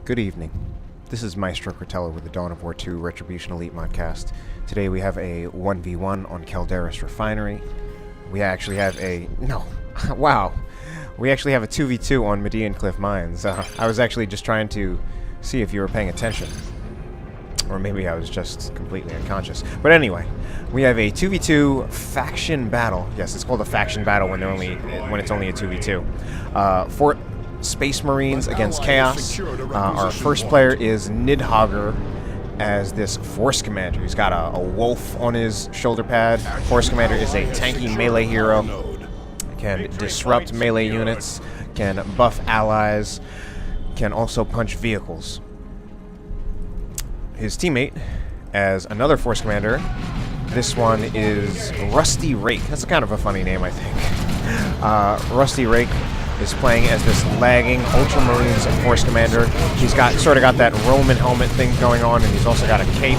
Good evening. This is Maestro Cortello with the Dawn of War 2 Retribution Elite Modcast. Today we have a 1v1 on Calderis Refinery. We actually have a... No. Wow. We actually have a 2v2 on Medean Cliff Mines. I was actually just trying to see if you were paying attention. Or maybe I was just completely unconscious. But anyway, we have a 2v2 faction battle. Yes, it's called a faction battle when it's only a 2v2. For Space Marines against Chaos. Our first player is Nidhoggr as this Force Commander. He's got a wolf on his shoulder pad. Force Commander is a tanky melee hero. Can disrupt melee units, can buff allies, can also punch vehicles. His teammate as another Force Commander, this one is Rusty Rake. That's kind of a funny name, I think. Rusty Rake is playing as this lagging Ultramarines Force Commander. He's sort of got that Roman helmet thing going on, and he's also got a cape.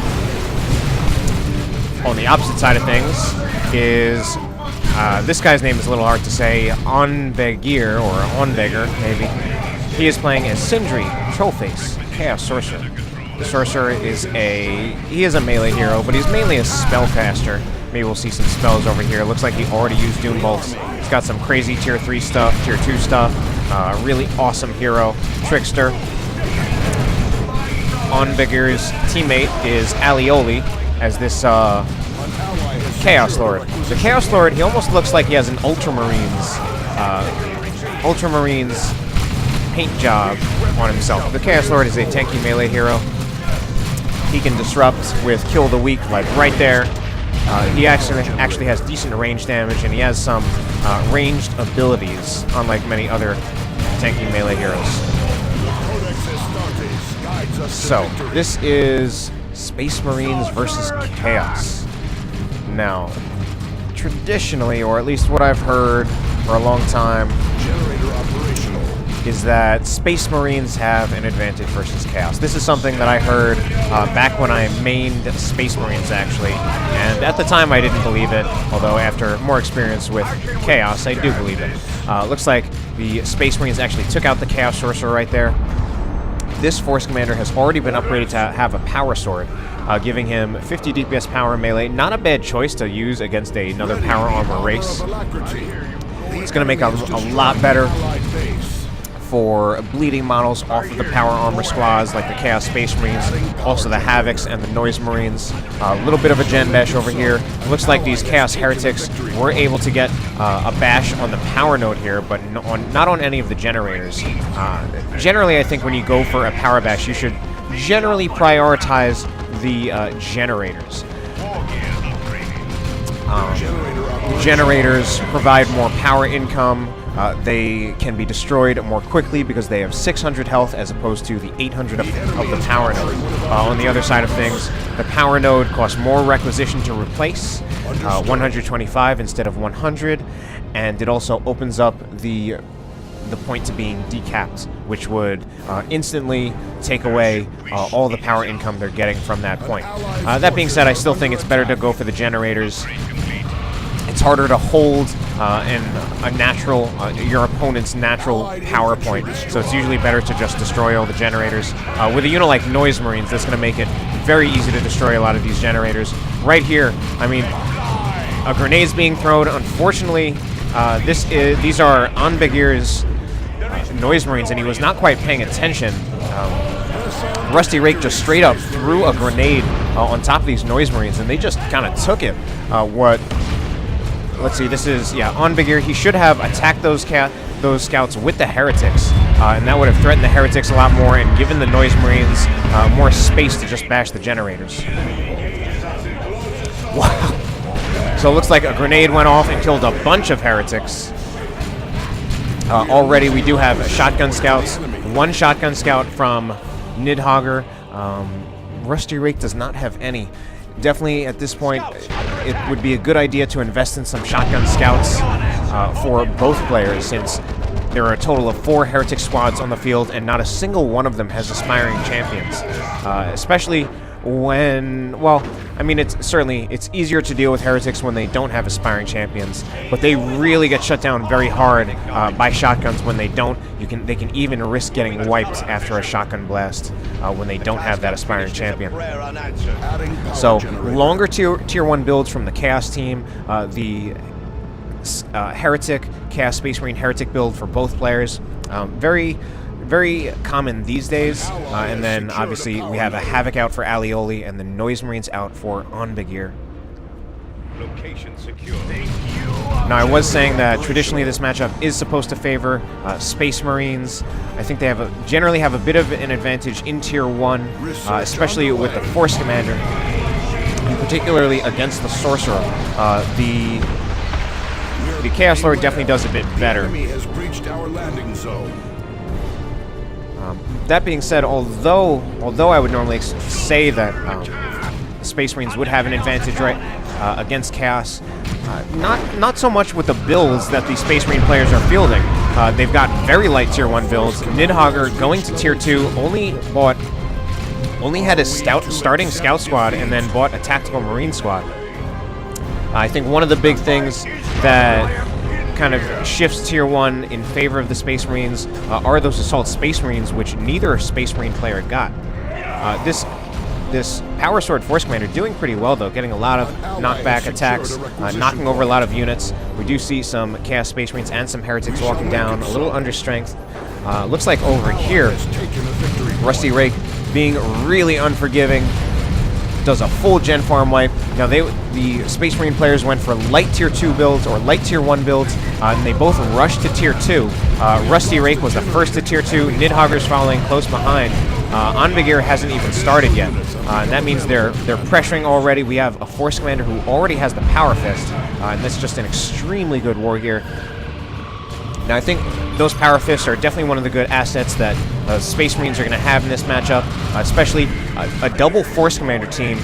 On the opposite side of things is this guy's name is a little hard to say, Onbeygir, or Onbeygir, maybe. He is playing as Sindri, Trollface, Chaos Sorcerer. The Sorcerer is a melee hero, but he's mainly a spellcaster. Maybe we'll see some spells over here. Looks like he already used Doom Bolts. He's got some crazy Tier 3 stuff, Tier 2 stuff. Really awesome hero, Trickster. Onbeygir's teammate is Alioli as this Chaos Lord. The Chaos Lord, he almost looks like he has an Ultramarines paint job on himself. The Chaos Lord is a tanky melee hero. He can disrupt with Kill the Weak, like right there. He actually has decent range damage, and he has some ranged abilities, unlike many other tanky melee heroes. So, this is Space Marines versus Chaos. Now, traditionally, or at least what I've heard for a long time, is that Space Marines have an advantage versus Chaos. This is something that I heard back when I mained Space Marines, actually. And at the time, I didn't believe it, although after more experience with Chaos, I do believe it. Looks like the Space Marines actually took out the Chaos Sorcerer right there. This Force Commander has already been upgraded to have a Power Sword, giving him 50 DPS power melee. Not a bad choice to use against another Power Armor race. It's going to make a lot better for bleeding models off of the Power Armor squads, like the Chaos Space Marines, also the Havocs and the Noise Marines. A little bit of a gen bash over here. It looks like these Chaos Heretics were able to get a bash on the power node here, but not on any of the generators. Generally, I think when you go for a power bash, you should generally prioritize the generators. Generators provide more power income. They can be destroyed more quickly because they have 600 health as opposed to the 800 of the power node. On the other side of things, the power node costs more requisition to replace, 125 instead of 100, and it also opens up the point to being decapped, which would instantly take away all the power income they're getting from that point. That being said, I still think it's better to go for the generators. It's harder to hold your opponent's natural power point, so it's usually better to just destroy all the generators. With a unit like Noise Marines, that's going to make it very easy to destroy a lot of these generators. Right here, I mean, a grenade's being thrown. Unfortunately, these are Onbeygir's Noise Marines, and he was not quite paying attention. Rusty Rake just straight up threw a grenade on top of these Noise Marines, and they just kind of took it. Let's see, this is, Onbeygir. He should have attacked those scouts with the Heretics, and that would have threatened the Heretics a lot more and given the Noise Marines more space to just bash the generators. Wow. So it looks like a grenade went off and killed a bunch of Heretics. Already we do have shotgun scouts. One shotgun scout from Nidhoggr. Rusty Rake does not have any. Definitely, at this point, it would be a good idea to invest in some shotgun scouts for both players, since there are a total of 4 Heretic squads on the field, and not a single one of them has aspiring champions. Especially when, well, I mean, it's easier to deal with heretics when they don't have aspiring champions, but they really get shut down very hard by shotguns when they don't. They can even risk getting wiped after a shotgun blast when they don't have that aspiring champion. So longer tier 1 builds from the Chaos team, the Heretic, Chaos Space Marine Heretic build for both players. Very common these days. And then obviously we have a Havoc out for Alioli and the Noise Marines out for Onbeygir. Location secure. Now, I was saying that traditionally this matchup is supposed to favor Space Marines. I think they generally have a bit of an advantage in Tier 1, especially with the Force Commander, and particularly against the Sorcerer. The Chaos Lord definitely does a bit better. That being said, although I would normally say that the Space Marines would have an advantage against Chaos, not so much with the builds that the Space Marine players are fielding. They've got very light Tier 1 builds. Nidhoggr going to Tier 2 only had a starting Scout squad and then bought a Tactical Marine squad. I think one of the big things that kind of shifts Tier 1 in favor of the Space Marines are those Assault Space Marines, which neither Space Marine player got. This Power Sword Force Commander doing pretty well, though, getting a lot of knockback attacks, knocking over a lot of units. We do see some Chaos Space Marines and some Heretics walking down, a little under strength. Looks like over here, Rusty Rake being really unforgiving, does a full gen farm wipe. Now the Space Marine players went for light Tier 2 builds or light Tier 1 builds, and they both rushed to Tier 2. Rusty Rake was the first to Tier 2, Nidhoggr's following close behind. Onbeygir hasn't even started yet, and that means they're pressuring already. We have a Force Commander who already has the Power Fist, and that's just an extremely good war gear. Now, I think those Power Fists are definitely one of the good assets that Space Marines are going to have in this matchup, especially a double Force Commander team.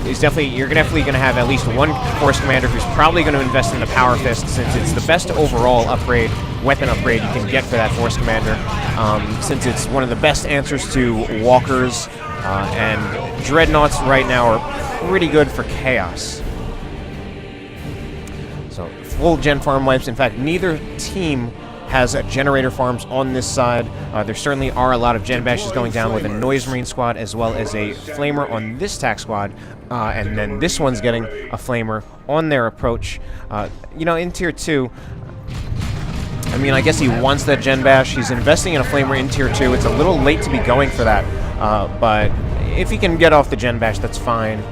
You're definitely going to have at least one Force Commander who's probably going to invest in the Power Fist, since it's the best overall weapon upgrade you can get for that Force Commander, since it's one of the best answers to Walkers, and Dreadnoughts right now are pretty good for Chaos. So, full gen farm wipes. In fact, neither team has generator farms on this side. There certainly are a lot of gen bashes going down with a Noise Marine squad as well as a Flamer on this tack squad, and then this one's getting a Flamer on their approach. In Tier 2, I mean, I guess he wants that gen bash. He's investing in a Flamer in Tier 2. It's a little late to be going for that, but if he can get off the gen bash, that's fine.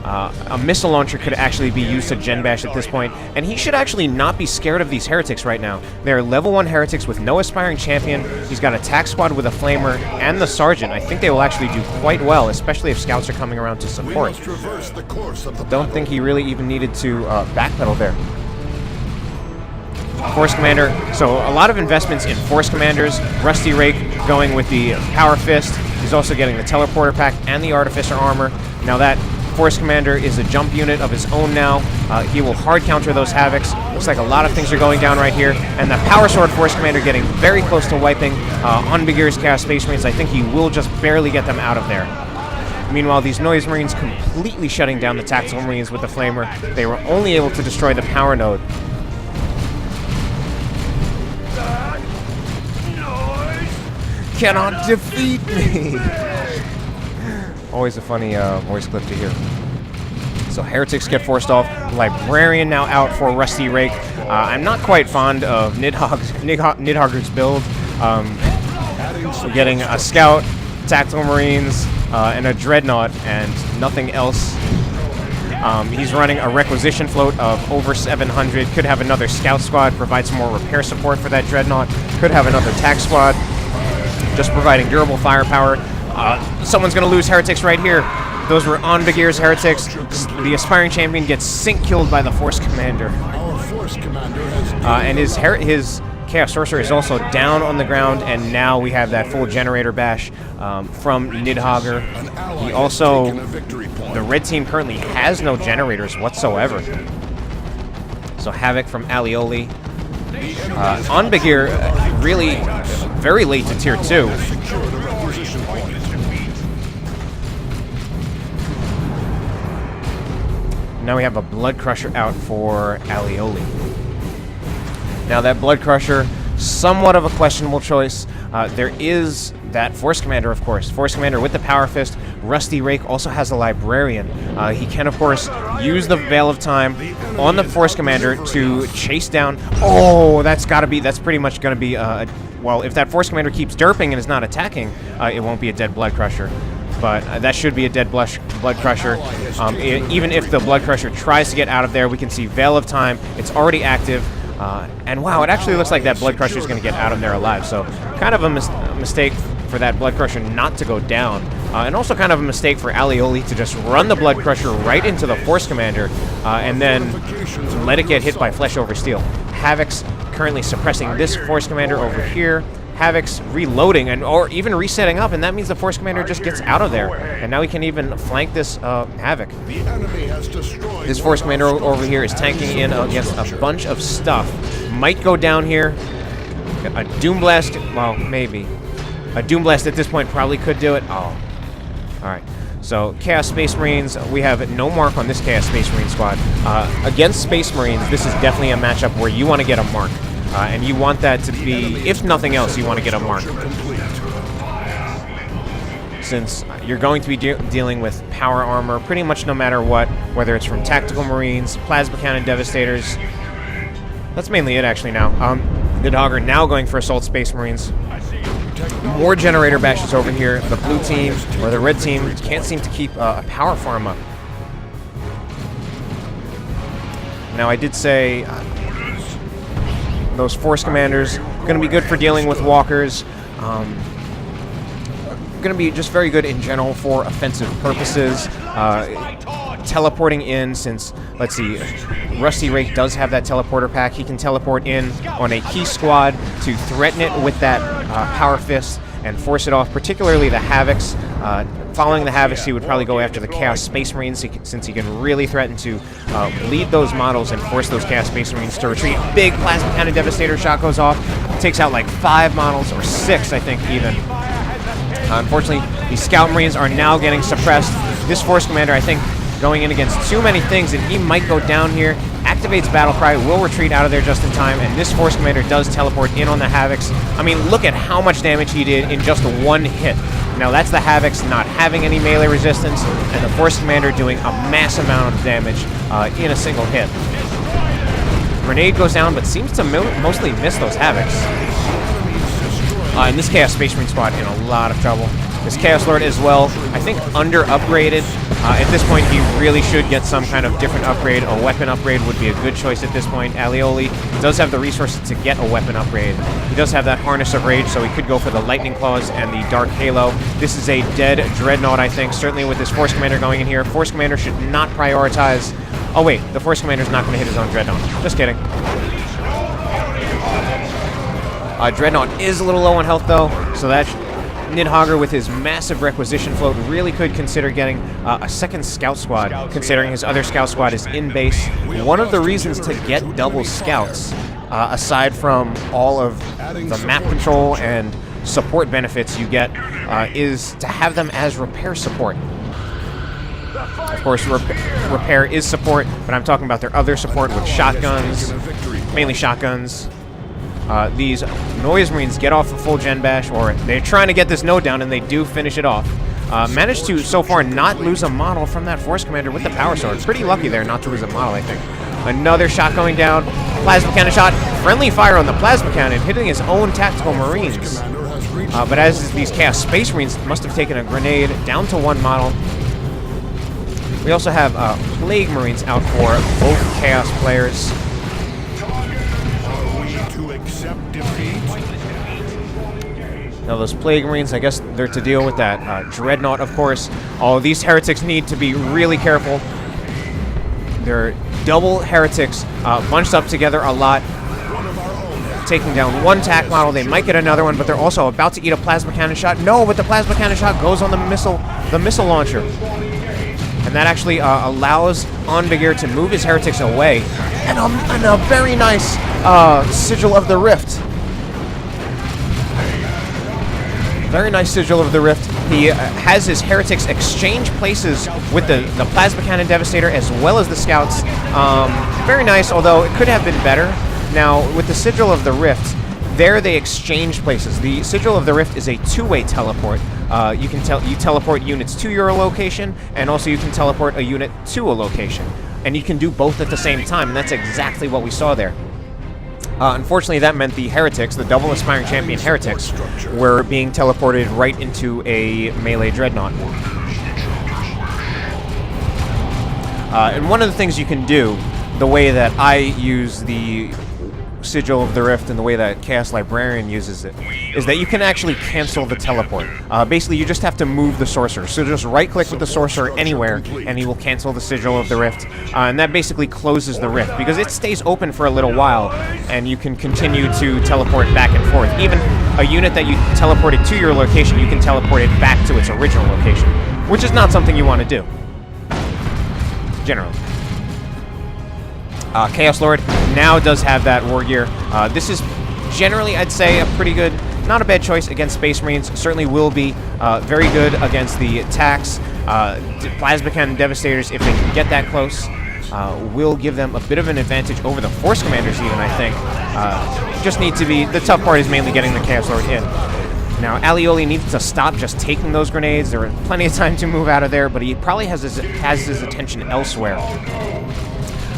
A missile launcher could actually be used to gen bash at this point, and he should actually not be scared of these heretics right now. They're level 1 heretics with no aspiring champion. He's got a tack squad with a Flamer and the Sergeant. I think they will actually do quite well, especially if scouts are coming around to support. Don't think he really even needed to backpedal there. Force Commander, so a lot of investments in Force Commanders. Rusty Rake going with the Power Fist. He's also getting the Teleporter Pack and the Artificer Armor. Now that Force Commander is a jump unit of his own now. He will hard counter those Havocs. Looks like a lot of things are going down right here. And the Power Sword Force Commander getting very close to wiping Onbeygir's Chaos Space Marines. I think he will just barely get them out of there. Meanwhile, these Noise Marines completely shutting down the Tactical Marines with the Flamer. They were only able to destroy the Power Node. Cannot defeat me! Always a funny voice clip to hear. So Heretics get forced off. Librarian now out for Rusty Rake. I'm not quite fond of Nidhoggr's build. We're getting a Scout, Tactical Marines, and a Dreadnought, and nothing else. He's running a Requisition float of over 700. Could have another Scout squad, provide some more repair support for that Dreadnought. Could have another Tac squad, just providing durable firepower. Someone's going to lose Heretics right here. Those were Onbeygir's Heretics. The Aspiring Champion gets sync killed by the Force Commander. And his Chaos Sorcerer is also down on the ground, and now we have that full generator bash from Nidhoggr. He also, the red team currently has no generators whatsoever. So Havoc from Alioli. Onbeygir really very late to Tier 2. Now we have a Blood Crusher out for Alioli. Now that Blood Crusher, somewhat of a questionable choice. There is that Force Commander, of course. Force Commander with the Power Fist. Rusty Rake also has a Librarian. He can, of course, use the Veil of Time on the Force Commander to chase down... Oh, that's pretty much going to be... well, if that Force Commander keeps derping and is not attacking, it won't be a dead Blood Crusher. But that should be a dead Blood Crusher. Even if the Blood Crusher tries to get out of there, we can see Veil of Time. It's already active. And wow, it actually looks like that Blood Crusher is going to get out of there alive. So kind of a mistake for that Blood Crusher not to go down. And also kind of a mistake for Alioli to just run the Blood Crusher right into the Force Commander and then let it get hit by Flesh over Steel. Havoc's currently suppressing this Force Commander over here. Havoc's reloading or even resetting up, and that means the Force Commander just gets out of there. And now we can even flank this Havoc. This Force Commander over here is tanking in against a bunch of stuff. Might go down here. A Doom Blast, well, maybe. A Doom Blast at this point probably could do it. Oh. Alright. So, Chaos Space Marines, we have no mark on this Chaos Space Marine squad. Against Space Marines, this is definitely a matchup where you want to get a mark. And you want that to be, if nothing else, you want to get a mark. Since you're going to be dealing with power armor pretty much no matter what, whether it's from Tactical Marines, Plasma Cannon Devastators. That's mainly it actually now. Nidhoggr now going for Assault Space Marines. More Generator Bashes over here. The blue team, or the red team, can't seem to keep a power farm up. Now I did say... those Force Commanders, going to be good for dealing with walkers. Going to be just very good in general for offensive purposes. Teleporting in, since, let's see, Rusty Rake does have that teleporter pack. He can teleport in on a key squad to threaten it with that Power Fist and force it off, particularly the Havocs. Following the Havocs, he would probably go after the Chaos Space Marines, since he can really threaten to lead those models and force those Chaos Space Marines to retreat. Big Plasma Cannon Devastator shot goes off. Takes out like 5 models, or 6, I think, even. Unfortunately, these Scout Marines are now getting suppressed. This Force Commander, I think, going in against too many things, and he might go down here. Activates Battle Cry, will retreat out of there just in time, and this Force Commander does teleport in on the Havocs. I mean, look at how much damage he did in just one hit. Now, that's the Havocs not having any melee resistance, and the Force Commander doing a mass amount of damage in a single hit. Grenade goes down, but seems to mostly miss those Havocs. And this Chaos Space Marine squad in a lot of trouble. This Chaos Lord as well, I think under-upgraded. At this point, he really should get some kind of different upgrade. A weapon upgrade would be a good choice at this point. Alioli does have the resources to get a weapon upgrade. He does have that Harness of Rage, so he could go for the Lightning Claws and the Dark Halo. This is a dead Dreadnought, I think, certainly with this Force Commander going in here. Force Commander should not prioritize... Oh wait, the Force Commander's not going to hit his own Dreadnought. Just kidding. Dreadnought is a little low on health, though, so that... Nidhoggr, with his massive requisition float, really could consider getting a second scout squad, considering his other scout squad is in base. One of the reasons to get double scouts, aside from all of the map control and support benefits you get, is to have them as repair support. Of course, repair is support, but I'm talking about their other support with shotguns, mainly shotguns. These Noise Marines get off a full gen bash, or they're trying to get this node down, and they do finish it off. Managed to, so far, not lose a model from that Force Commander with the Power Sword. Pretty lucky there not to lose a model, I think. Another shot going down. Plasma Cannon shot. Friendly fire on the Plasma Cannon, hitting his own Tactical Marines. But as these Chaos Space Marines must have taken a grenade down to 1 model. We also have Plague Marines out for both Chaos players. Now those Plague Marines, I guess they're to deal with that Dreadnought, of course. Oh, these Heretics need to be really careful. They're double Heretics, bunched up together a lot. Taking down 1 TAC model, they might get another one, but they're also about to eat a Plasma Cannon shot. No, but the Plasma Cannon shot goes on the missile launcher. And that actually allows Onbeygir to move his Heretics away. And a very nice Sigil of the Rift. Very nice Sigil of the Rift. He has his heretics exchange places with the Plasma Cannon Devastator as well as the scouts. Very nice, although it could have been better. Now, with the Sigil of the Rift, there they exchange places. The Sigil of the Rift is a two-way teleport. You teleport units to your location, and also you can teleport a unit to a location. And you can do both at the same time, and that's exactly what we saw there. Unfortunately, that meant the heretics, the double aspiring champion heretics, were being teleported right into a melee dreadnought. And one of the things you can do, the way that I use the Sigil of the Rift and the way that Chaos Librarian uses it, is that you can actually cancel the teleport. Basically, you just have to move the Sorcerer. So just right-click with the Sorcerer anywhere, and he will cancel the Sigil of the Rift. And that basically closes the Rift, because it stays open for a little while, and you can continue to teleport back and forth. Even a unit that you teleported to your location, you can teleport it back to its original location, which is not something you want to do, generally. Chaos Lord now does have that war gear. This is generally, I'd say, a pretty good, not a bad choice against Space Marines. Certainly will be very good against the attacks. Plasma Cannon Devastators, if they can get that close, will give them a bit of an advantage over the Force Commanders even, I think. Just need to be, the tough part is mainly getting the Chaos Lord in. Now, Alioli needs to stop just taking those grenades. There are plenty of time to move out of there, but he probably has his attention elsewhere.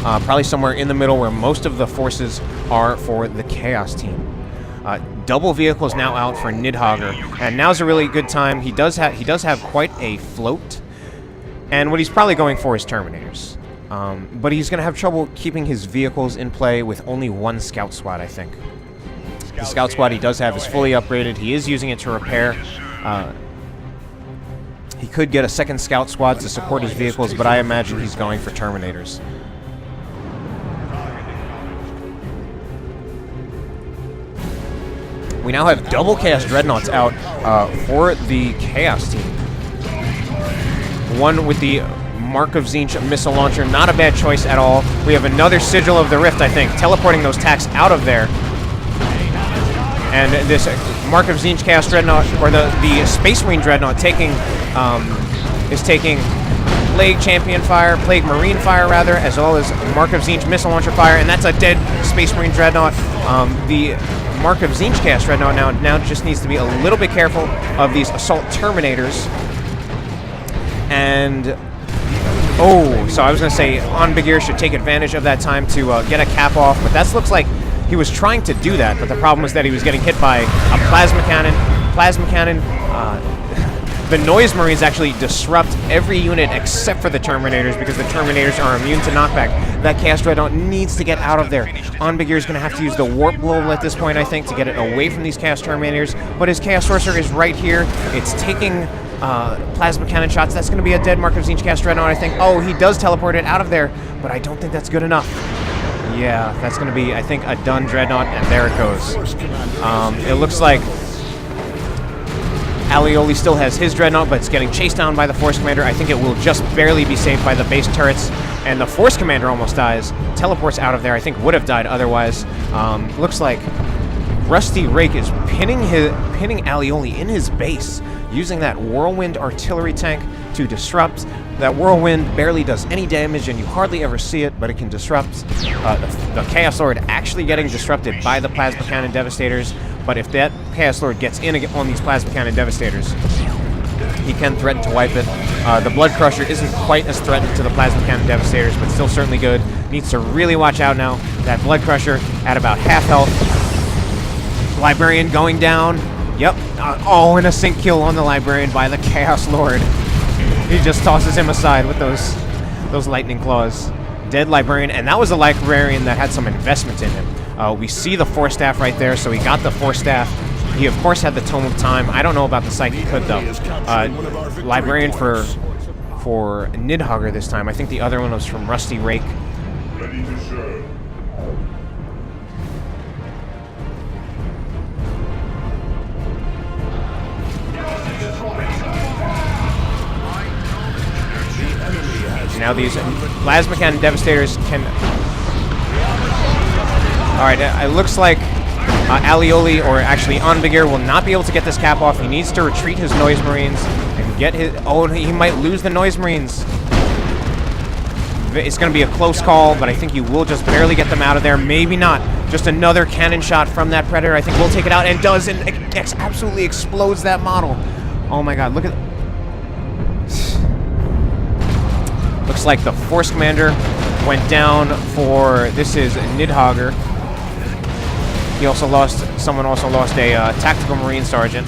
Probably somewhere in the middle where most of the forces are for the Chaos team. Double vehicles now out for Nidhoggr, and now's a really good time. He does have quite a float, and what he's probably going for is Terminators. But he's going to have trouble keeping his vehicles in play with only one Scout Squad, I think. The Scout Squad he does have is fully upgraded. He is using it to repair. He could get a second Scout Squad to support his vehicles, but I imagine he's going for Terminators. We now have double Chaos Dreadnoughts out for the Chaos team. One with the Mark of Tzeentch missile launcher, not a bad choice at all. We have another Sigil of the Rift, I think, teleporting those attacks out of there. And this Mark of Tzeentch Chaos Dreadnought, or the Space Marine Dreadnought, is taking Plague Champion fire, Plague Marine fire rather, as well as Mark of Tzeentch missile launcher fire, and that's a dead Space Marine Dreadnought. The Mark of Tzeentch Chaos Dreadnought now just needs to be a little bit careful of these Assault Terminators. And so I was going to say Onbeygir should take advantage of that time to get a cap off, but that looks like he was trying to do that, but the problem was that he was getting hit by a Plasma Cannon. The Noise Marines actually disrupt every unit except for the Terminators, because the Terminators are immune to knockback. That Chaos Dreadnought needs to get out of there. Onbeygir is going to have to use the Warp Blow at this point, I think, to get it away from these Chaos Terminators, but his Chaos Sorcerer is right here. It's taking Plasma Cannon shots. That's going to be a dead Mark of Tzeentch Chaos Dreadnought, I think. Oh, he does teleport it out of there, but I don't think that's good enough. Yeah, that's going to be, I think, a done Dreadnought, and there it goes. It looks like Alioli still has his Dreadnought, but it's getting chased down by the Force Commander. I think it will just barely be saved by the base turrets, and the Force Commander almost dies. Teleports out of there. I think would have died otherwise. Looks like Rusty Rake is pinning Alioli in his base, using that Whirlwind artillery tank to disrupt. That Whirlwind barely does any damage, and you hardly ever see it, but it can disrupt. The Chaos Lord actually getting disrupted by the Plasma Cannon Devastators, but if that Chaos Lord gets in on these Plasma Cannon Devastators, he can threaten to wipe it. The Blood Crusher isn't quite as threatened to the Plasma Cannon Devastators, but still certainly good. Needs to really watch out now. That Blood Crusher at about half health. Librarian going down. Yep. And a sync kill on the Librarian by the Chaos Lord. He just tosses him aside with those lightning claws. Dead Librarian, and that was a Librarian that had some investment in him. We see the Force Staff right there, so he got the Force Staff. He, of course, had the Tome of Time. I don't know about the Psychic Hood, though. Librarian for Nidhoggr this time. I think the other one was from Rusty Rake. Now these Plasma Cannon Devastators can... Alright, it looks like Alioli, or actually Onbeygir, will not be able to get this cap off. He needs to retreat his Noise Marines and get his... Oh, he might lose the Noise Marines. It's going to be a close call, but I think he will just barely get them out of there. Maybe not. Just another cannon shot from that Predator. I think we'll take it out, and does, and absolutely explodes that model. Oh my god, look at... Looks like the Force Commander went down for... This is Nidhoggr. He also lost... Someone also lost a Tactical Marine Sergeant.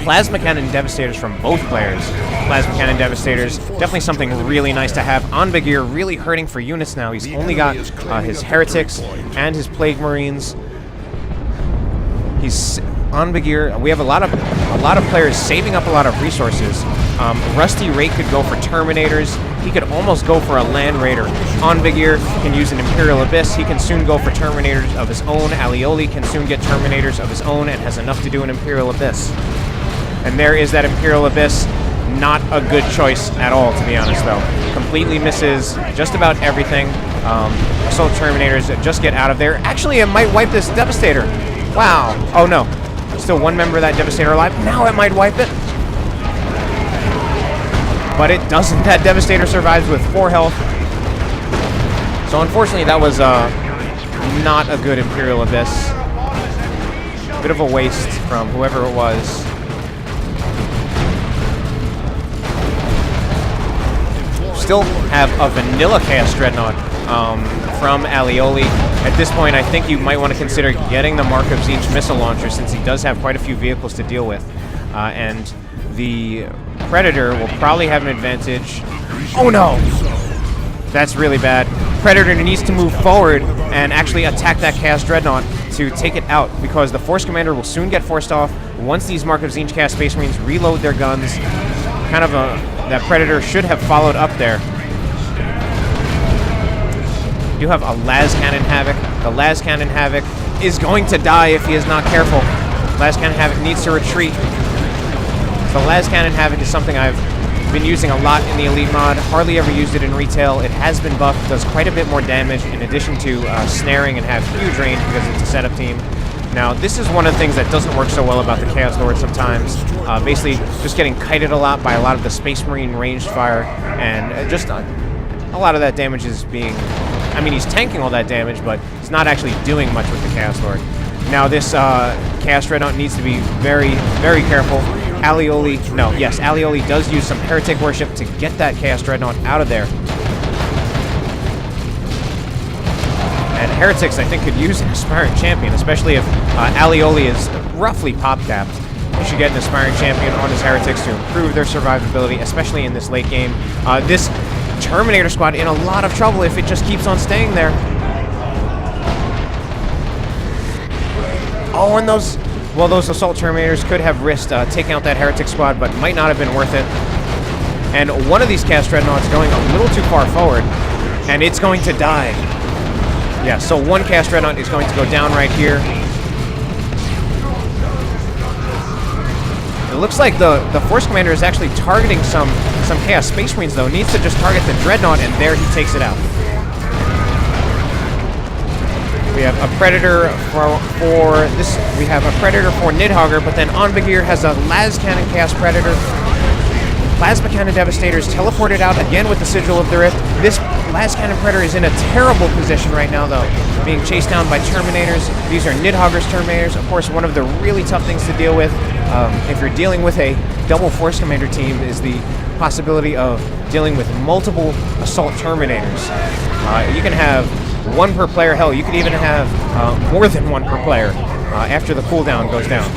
Plasma Cannon Devastators from both players. Plasma Cannon Devastators, definitely something really nice to have. Onbeygir really hurting for units now. He's only got his Heretics and his Plague Marines. He's Onbeygir. We have a lot of players saving up a lot of resources. Rusty Rake could go for Terminators. He could almost go for a Land Raider. Onbeygir can use an Imperial Abyss. He can soon go for Terminators of his own. Alioli can soon get Terminators of his own and has enough to do an Imperial Abyss. And there is that Imperial Abyss. Not a good choice at all, to be honest, though. Completely misses just about everything. Assault Terminators just get out of there. Actually, it might wipe this Devastator. Wow. Oh, no. Still one member of that Devastator alive. Now it might wipe it. But it doesn't. That Devastator survives with 4 health. So unfortunately, that was not a good Imperial Abyss. Bit of a waste from whoever it was. Still have a vanilla Chaos Dreadnought from Alioli. At this point, I think you might want to consider getting the Mark of Tzeentch missile launcher, since he does have quite a few vehicles to deal with. And the Predator will probably have an advantage. Oh no! That's really bad. Predator needs to move forward and actually attack that Chaos Dreadnought to take it out, because the Force Commander will soon get forced off once these Mark of Tzeentch Chaos Space Marines reload their guns. Kind of that Predator should have followed up there. You have a Las Cannon Havoc. The Las Cannon Havoc is going to die if he is not careful. Las Cannon Havoc needs to retreat. The Las Cannon Havoc is something I've been using a lot in the Elite mod. Hardly ever used it in retail. It has been buffed, does quite a bit more damage in addition to snaring, and have huge range because it's a setup team. Now, this is one of the things that doesn't work so well about the Chaos Lord sometimes. Basically, just getting kited a lot by a lot of the Space Marine ranged fire, and just a lot of that damage is being... I mean, he's tanking all that damage, but he's not actually doing much with the Chaos Lord. Now, this Chaos Dreadnought needs to be very, very careful. Alioli... No, yes, Alioli does use some Heretic Worship to get that Chaos Dreadnought out of there. And Heretics, I think, could use an Aspiring Champion, especially if Alioli is roughly pop-capped. You should get an Aspiring Champion on his Heretics to improve their survivability, especially in this late game. This Terminator squad in a lot of trouble if it just keeps on staying there. Oh, and those... Well, those Assault Terminators could have risked taking out that Heretic squad, but might not have been worth it. And one of these Chaos Dreadnoughts going a little too far forward, and it's going to die. Yeah, so one Chaos Dreadnought is going to go down right here. It looks like the Force Commander is actually targeting some Chaos Space Marines, though. Needs to just target the Dreadnought, and there he takes it out. We have a Predator for this. We have a Predator for Nidhoggr, but then Onbeygir has a Las Cannon Chaos Predator. Plasma Cannon Devastators teleported out again with the Sigil of the Rift. This Las Cannon Predator is in a terrible position right now, though, being chased down by Terminators. These are Nidhoggr's Terminators. Of course, one of the really tough things to deal with if you're dealing with a double Force Commander team is the possibility of dealing with multiple Assault Terminators. You can have one per player. Hell, you could even have more than one per player after the cooldown goes down.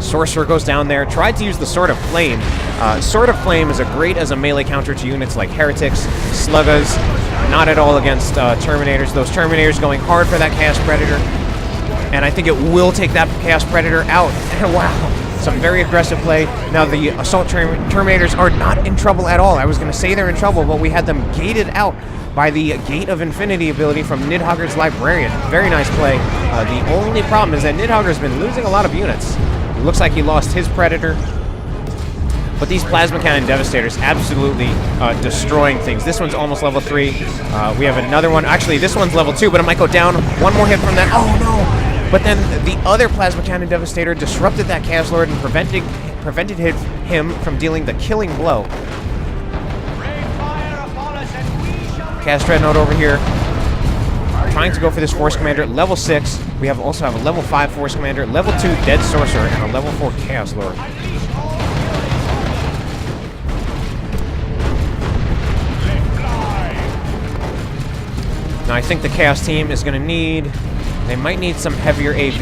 Sorcerer goes down there. Tried to use the Sword of Flame. Sword of Flame is great as a melee counter to units like Heretics, Sluggas. Not at all against Terminators. Those Terminators going hard for that Chaos Predator. And I think it will take that Chaos Predator out. Wow. Some very aggressive play. Now, the Assault Terminators are not in trouble at all. I was going to say they're in trouble, but we had them gated out by the Gate of Infinity ability from Nidhoggr's Librarian. Very nice play. The only problem is that Nidhoggr's been losing a lot of units. It looks like he lost his Predator. But these Plasma Cannon Devastators absolutely destroying things. This one's almost level 3. We have another one. Actually, this one's level 2, but it might go down. One more hit from that. Oh, no! But then the other Plasma Cannon Devastator disrupted that Chaos Lord and prevented him from dealing the killing blow. Chaos Dreadnought over here, trying to go for this Force Commander. Level 6. We also have a level 5 Force Commander, level 2 Dead Sorcerer, and a level 4 Chaos Lord. Now I think the Chaos team is going to need... They might need some heavier AV.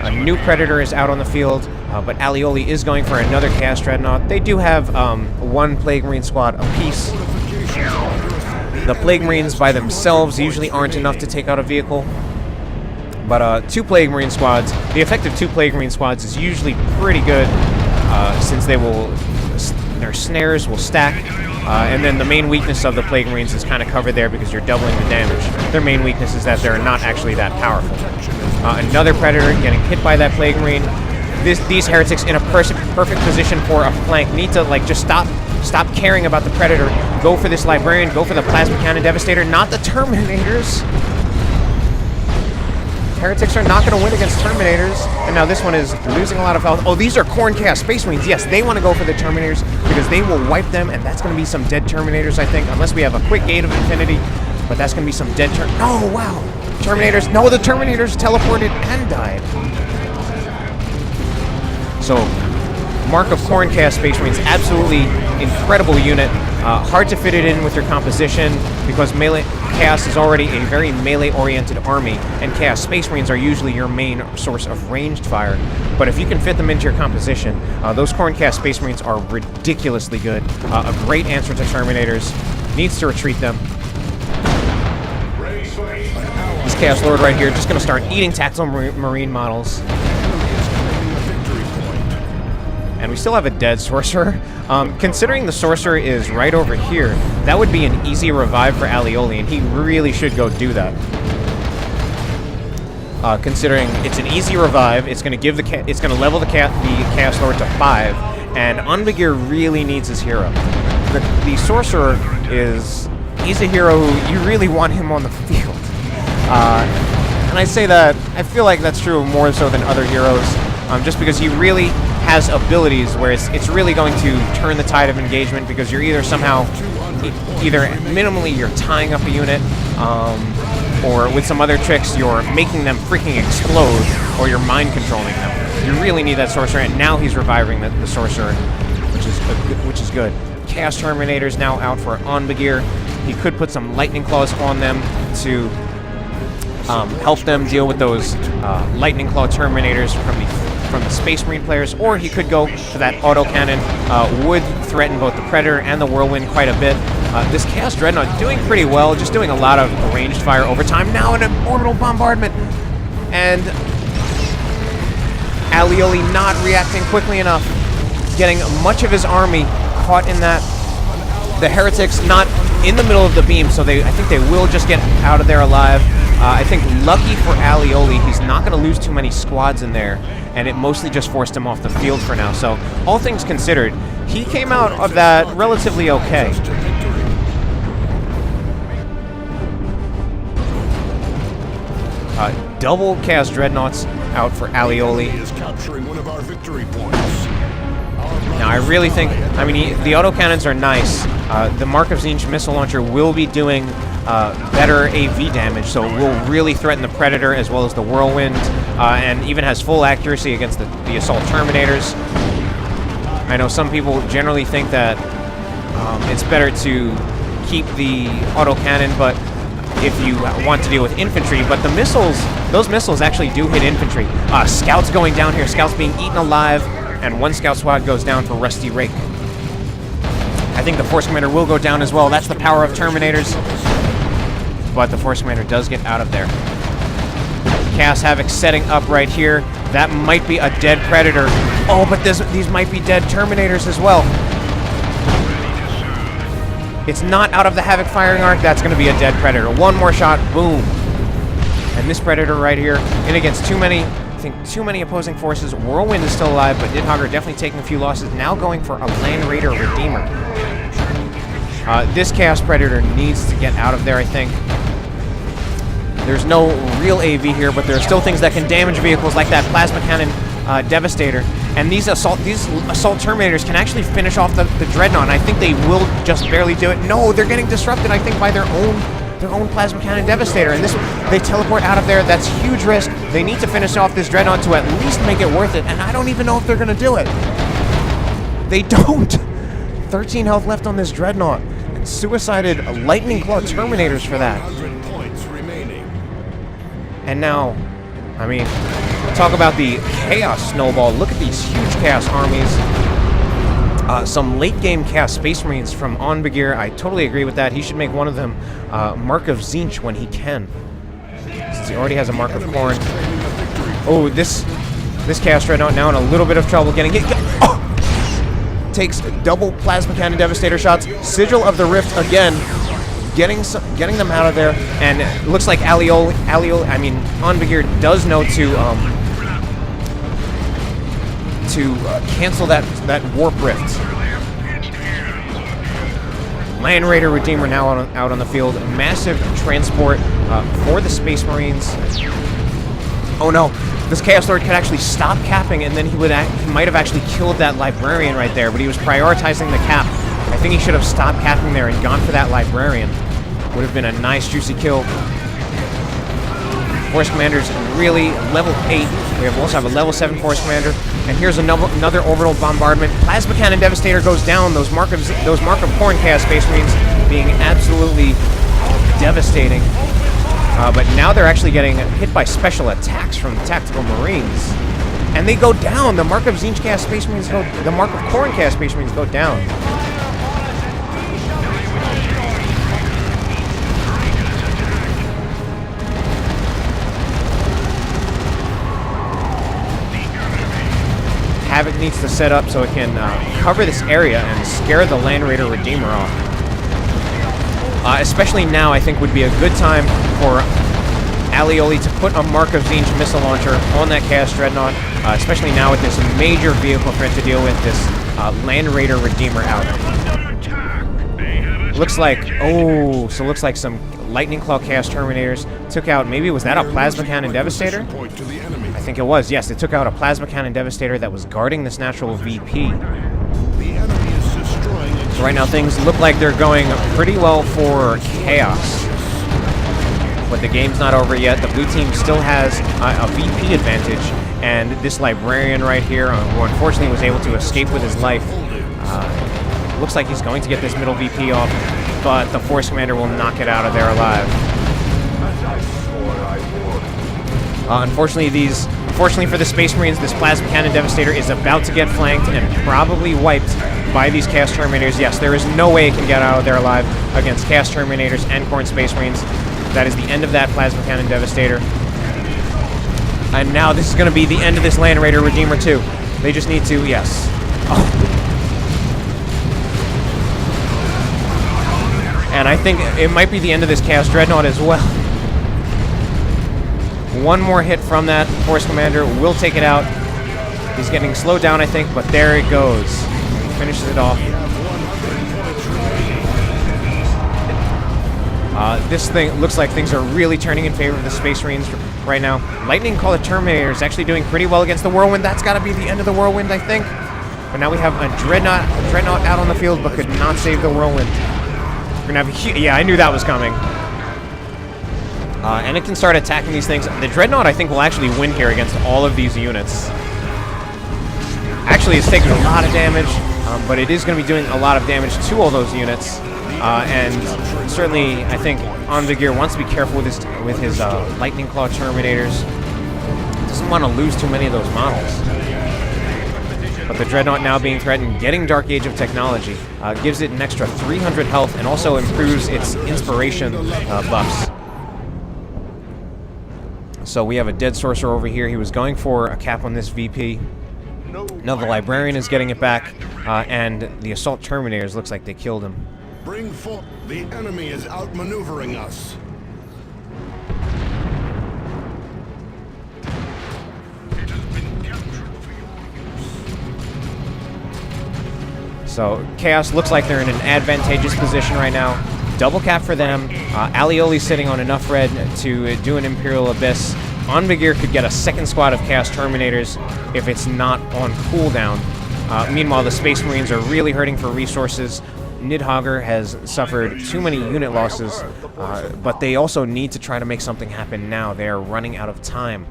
A new Predator is out on the field, but Alioli is going for another Chaos Dreadnought. They do have one Plague Marine squad apiece. The Plague Marines by themselves usually aren't enough to take out a vehicle. But 2 Plague Marine squads, the effect of 2 Plague Marine squads is usually pretty good, since their snares will stack. And then the main weakness of the Plague Marines is kind of covered there because you're doubling the damage. Their main weakness is that they're not actually that powerful. Another Predator getting hit by that Plague Marine. These heretics in a perfect position for a flank need to just stop caring about the Predator. Go for this Librarian. Go for the Plasma Cannon Devastator, not the Terminators. Heretics are not going to win against Terminators. And now this one is losing a lot of health. Oh, these are Khorne Chaos Space Marines. Yes, they want to go for the Terminators because they will wipe them, and that's going to be some dead Terminators, I think, unless we have a quick Gate of Infinity. But that's going to be some dead Oh, wow. Terminators. No, the Terminators teleported and died. So, Mark of Khorne Chaos Space Marines, absolutely incredible unit. Hard to fit it in with your composition because melee Chaos is already a very melee-oriented army, and Chaos Space Marines are usually your main source of ranged fire. But if you can fit them into your composition, those Khorne Chaos Space Marines are ridiculously good. A great answer to Terminators. Needs to retreat them. This Chaos Lord right here just going to start eating Tactical Marine models. And we still have a dead Sorcerer. Considering the Sorcerer is right over here, that would be an easy revive for Alioli, and he really should go do that. Considering it's an easy revive, it's going to level the Chaos Lord to 5, and Onbeygir really needs his hero. The Sorcerer he's a hero who you really want him on the field. And I say that, I feel like that's true more so than other heroes, just because he really has abilities where it's really going to turn the tide of engagement because you're either minimally you're tying up a unit, or with some other tricks you're making them freaking explode, or you're mind controlling them. You really need that Sorcerer, and now he's reviving the Sorcerer, which is good. Chaos Terminator's now out for Onbeygir. He could put some Lightning Claws on them to help them deal with those Lightning Claw Terminators from the Space Marine players, or he could go for that autocannon. Would threaten both the Predator and the Whirlwind quite a bit. This Chaos Dreadnought doing pretty well, just doing a lot of ranged fire over time. Now an orbital bombardment, and Alioli not reacting quickly enough, getting much of his army caught in that. The Heretics not in the middle of the beam, so I think they will just get out of there alive. I think lucky for Alioli, he's not going to lose too many squads in there, and it mostly just forced him off the field for now. So, all things considered, he came out of that relatively okay. Double Chaos Dreadnoughts out for Alioli. Now, I really think, the autocannons are nice. The Mark of Tzeentch missile launcher will be doing better AV damage, so it will really threaten the Predator as well as the Whirlwind, and even has full accuracy against the Assault Terminators. I know some people generally think that it's better to keep the autocannon, but if you want to deal with infantry, but those missiles actually do hit infantry. Scouts going down here, Scouts being eaten alive, and one Scout squad goes down for Rusty Rake. I think the Force Commander will go down as well. That's the power of Terminators. But the Force Commander does get out of there. Chaos Havoc setting up right here. That might be a dead Predator. Oh, but these might be dead Terminators as well. It's not out of the Havoc firing arc. That's going to be a dead Predator. One more shot. Boom. And this Predator right here, in against too many I think too many opposing forces. Whirlwind is still alive, but Nidhoggr definitely taking a few losses. Now going for a Land Raider Redeemer. This Chaos Predator needs to get out of there, I think. There's no real AV here, but there are still things that can damage vehicles like that Plasma Cannon Devastator. And these Assault Terminators can actually finish off the Dreadnought, and I think they will just barely do it. No, they're getting disrupted, I think, by their own Plasma Cannon Devastator, and they teleport out of there. That's huge risk. They need to finish off this Dreadnought to at least make it worth it, and I don't even know if they're going to do it. They don't. 13 health left on this Dreadnought, and suicided Lightning Claw Terminators for that. And now, I mean, talk about the Chaos Snowball. Look at these huge Chaos armies. Some late-game Chaos Space Marines from Onbeygir. I totally agree with that. He should make one of them Mark of Tzeentch when he can, since he already has a Mark of Khorne. Oh, this Chaos Dreadnought now in a little bit of trouble getting it. Oh! Takes double Plasma Cannon Devastator shots. Sigil of the Rift again. Getting them out of there, and it looks like Alioli, I mean, Onbeygir does know to cancel that Warp Rift. Land Raider Redeemer now out on the field. Massive transport for the Space Marines. Oh no, this Chaos Lord could actually stop capping, and then he might have actually killed that Librarian right there, but he was prioritizing the cap. I think he should have stopped capping there and gone for that Librarian. Would have been a nice, juicy kill. Force Commander's really level 8. We also have a level 7 Force Commander. And here's another orbital bombardment. Plasma Cannon Devastator goes down. Those Mark of Khorne Chaos Space Marines being absolutely devastating. But now they're actually getting hit by special attacks from the Tactical Marines. And they go down. The Mark of Tzeentch Chaos Space Marines the Mark of Khorne Chaos Space Marines go down. Havoc needs to set up so it can cover this area and scare the Land Raider Redeemer off. Especially now, I think would be a good time for Alioli to put a Mark of Tzeentch missile launcher on that Chaos Dreadnought, especially now with this major vehicle threat to deal with, this Land Raider Redeemer out. Looks like some Lightning Claw Chaos Terminators took out, maybe was that a Plasma Cannon Devastator? I think it was, yes. It took out a Plasma Cannon Devastator that was guarding this natural VP. So right now things look like they're going pretty well for Chaos. But the game's not over yet. The blue team still has a VP advantage, and this Librarian right here, who unfortunately was able to escape with his life, looks like he's going to get this middle VP off, but the Force Commander will knock it out of there alive. Unfortunately for the Space Marines, this Plasma Cannon Devastator is about to get flanked and probably wiped by these Chaos Terminators. Yes, there is no way it can get out of there alive against Chaos Terminators and Khorne Space Marines. That is the end of that Plasma Cannon Devastator. And now this is going to be the end of this Land Raider Redeemer too. They just need to, yes. Oh. And I think it might be the end of this Chaos Dreadnought as well. One more hit from that Force Commander will take it out. He's getting slowed down, I think, but there it goes. He finishes it off. This thing looks like things are really turning in favor of the Space Marines right now. Lightning Claw Terminator is actually doing pretty well against the Whirlwind. That's got to be the end of the Whirlwind, I think. But now we have a Dreadnought out on the field, but could not save the Whirlwind. We're gonna have yeah, I knew that was coming. And it can start attacking these things. The Dreadnought, I think, will actually win here against all of these units. Actually, it's taking a lot of damage, but it is going to be doing a lot of damage to all those units. And certainly, I think Onbeygir wants to be careful with his Lightning Claw Terminators. Doesn't want to lose too many of those models. But the Dreadnought now being threatened, getting Dark Age of Technology, gives it an extra 300 health and also improves its inspiration buffs. So we have a dead Sorcerer over here. He was going for a cap on this VP. Now the Librarian is getting it back, and the Assault Terminators looks like they killed him. Bring forth. The enemy is outmaneuvering us. So Chaos looks like they're in an advantageous position right now. Double cap for them. Alioli sitting on enough red to do an Imperial Abyss. Onbeygir could get a second squad of Chaos Terminators if it's not on cooldown. Meanwhile, the Space Marines are really hurting for resources. Nidhoggr has suffered too many unit losses, but they also need to try to make something happen now. They are running out of time.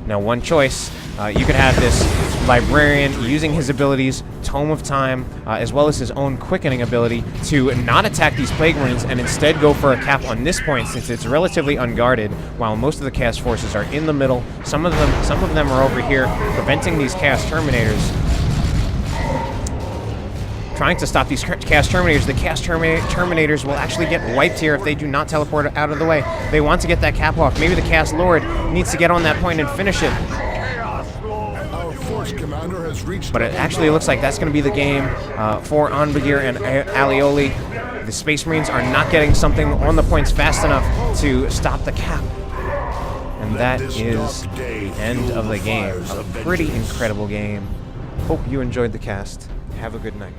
Now, one choice, you could have this Librarian using his abilities, Tome of Time, as well as his own quickening ability to not attack these Plague Marines and instead go for a cap on this point since it's relatively unguarded, while most of the Chaos forces are in the middle. Some of them are over here preventing these Chaos Terminators. Trying to stop these Chaos Terminators. The Chaos Terminators will actually get wiped here if they do not teleport out of the way. They want to get that cap off. Maybe the Chaos Lord needs to get on that point and finish it. Our force commander has reached. But it actually looks like that's going to be the game for Onbeygir and Alioli. The Space Marines are not getting something on the points fast enough to stop the cap. And that is the end of the game. A pretty incredible game. Hope you enjoyed the cast. Have a good night.